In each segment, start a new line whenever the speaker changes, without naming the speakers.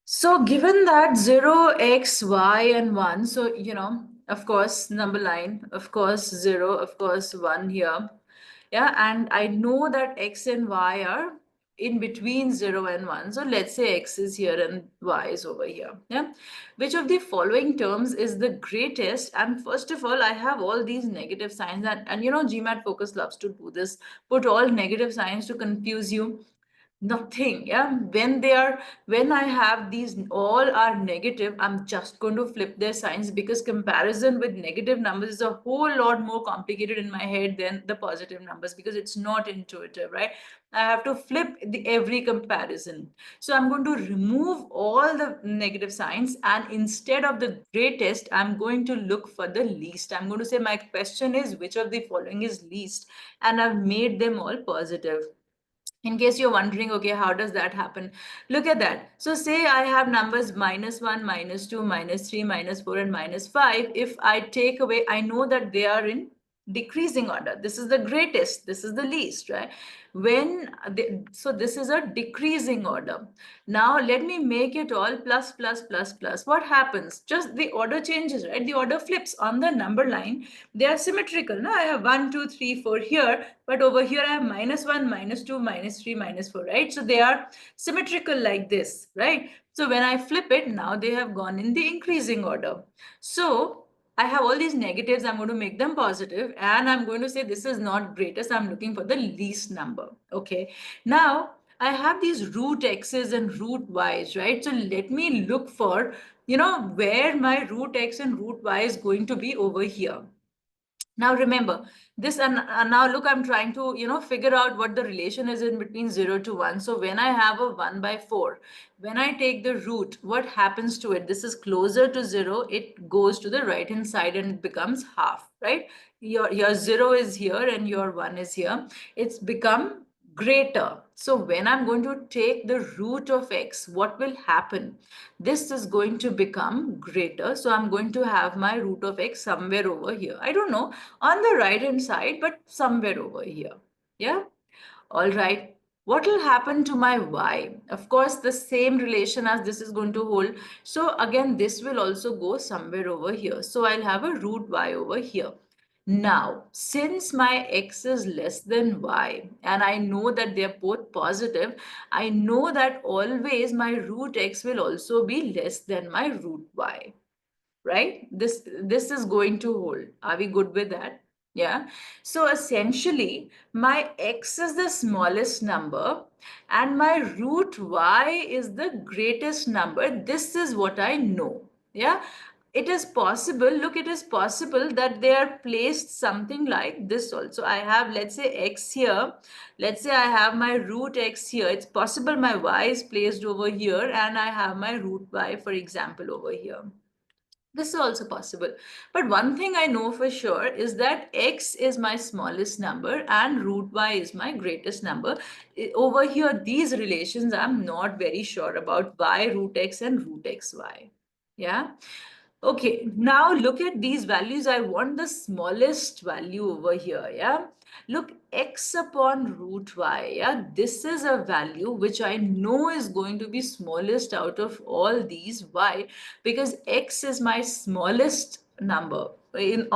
So given that 0, x, y, and 1, so, of course, number line, of course, 0, of course, 1 here. Yeah, and I know that x and y are in between 0 and 1. So let's say x is here and y is over here. Yeah. Which of the following terms is the greatest? And first of all, I have all these negative signs. And GMAT Focus loves to do this, put all negative signs to confuse you. Nothing. Yeah, when I have these all are negative, I'm just going to flip their signs, because comparison with negative numbers is a whole lot more complicated in my head than the positive numbers, because it's not intuitive, right? I have to flip every comparison. So I'm going to remove all the negative signs, and instead of the greatest, I'm going to look for the least. I'm going to say my question is which of the following is least, and I've made them all positive. In case you're wondering, okay, how does that happen? Look at that. So say I have numbers -1, -2, -3, -4, and -5. If I take away, I know that they are in decreasing order. This is the greatest, this is the least, right? So this is a decreasing order. Now let me make it all plus, plus, plus, plus. What happens? Just the order changes, right? The order flips on the number line. They are symmetrical. Now I have 1, 2, 3, 4 here, but over here I have -1, -2, -3, -4, right? So they are symmetrical like this, right? So when I flip it, now they have gone in the increasing order. So I have all these negatives, I'm going to make them positive, and I'm going to say this is not greatest, I'm looking for the least number, okay? Now, I have these root x's and root y's, right? So let me look for, where my root x and root y is going to be over here. Now remember this, and now look, I'm trying to, figure out what the relation is in between 0 to 1. So when I have a 1/4, when I take the root, what happens to it? This is closer to 0. It goes to the right hand side and it becomes half, right? Your 0 is here and your 1 is here. It's become greater. So when I'm going to take the root of x, what will happen? This is going to become greater. So I'm going to have my root of x somewhere over here. I don't know, on the right hand side, but somewhere over here. Yeah. All right. What will happen to my y? Of course, the same relation as this is going to hold. So again, this will also go somewhere over here. So I'll have a root y over here. Now, since my x is less than y, and I know that they're both positive, I know that always my root x will also be less than my root y, right? This is going to hold. Are we good with that? Yeah. So essentially, my x is the smallest number and my root y is the greatest number. This is what I know. Yeah. It is possible, look, it is possible that they are placed something like this also. I have, let's say, x here. Let's say I have my root x here. It's possible my y is placed over here and I have my root y, for example, over here. This is also possible. But one thing I know for sure is that x is my smallest number and root y is my greatest number. Over here, these relations I'm not very sure about, y root x and root xy. Yeah. Okay, now look at these values. I want the smallest value over here, yeah? Look, x upon root y, yeah? This is a value which I know is going to be smallest out of all these. Why? Because x is my smallest number. If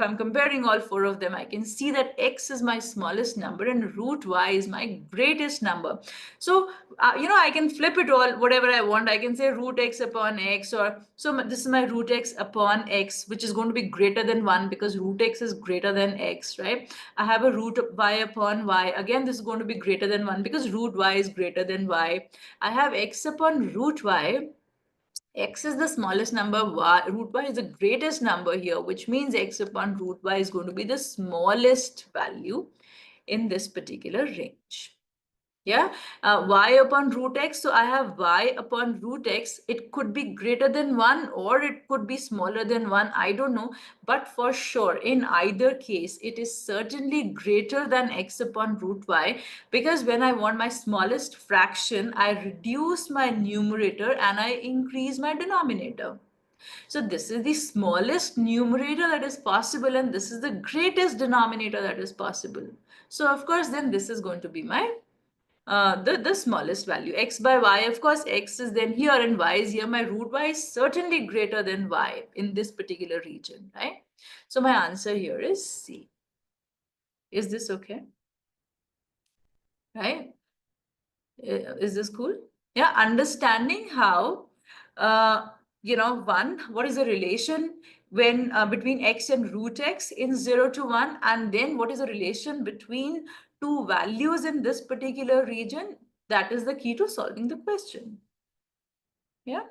I'm comparing all four of them, I can see that x is my smallest number and root y is my greatest number. So I can flip it all whatever I want. I can say root x upon x, or this is my root x upon x, which is going to be greater than 1 because root x is greater than x, right? I have a root y upon y. Again, this is going to be greater than 1 because root y is greater than y. I have x upon root y. X is the smallest number, root y is the greatest number here, which means x upon root y is going to be the smallest value in this particular range. Yeah, y upon root x. So I have y upon root x. It could be greater than 1 or it could be smaller than 1. I don't know. But for sure, in either case, it is certainly greater than x upon root y, because when I want my smallest fraction, I reduce my numerator and I increase my denominator. So this is the smallest numerator that is possible and this is the greatest denominator that is possible. So of course, then this is going to be my the smallest value, x by y. Of course, x is then here and y is here. My root y is certainly greater than y in this particular region, right? So my answer here is C. Is this okay? Right? Is this cool? Yeah, understanding how, uh, what is the relation when between x and root x in 0 to 1, and then what is the relation between two values in this particular region? That is the key to solving the question. Yeah.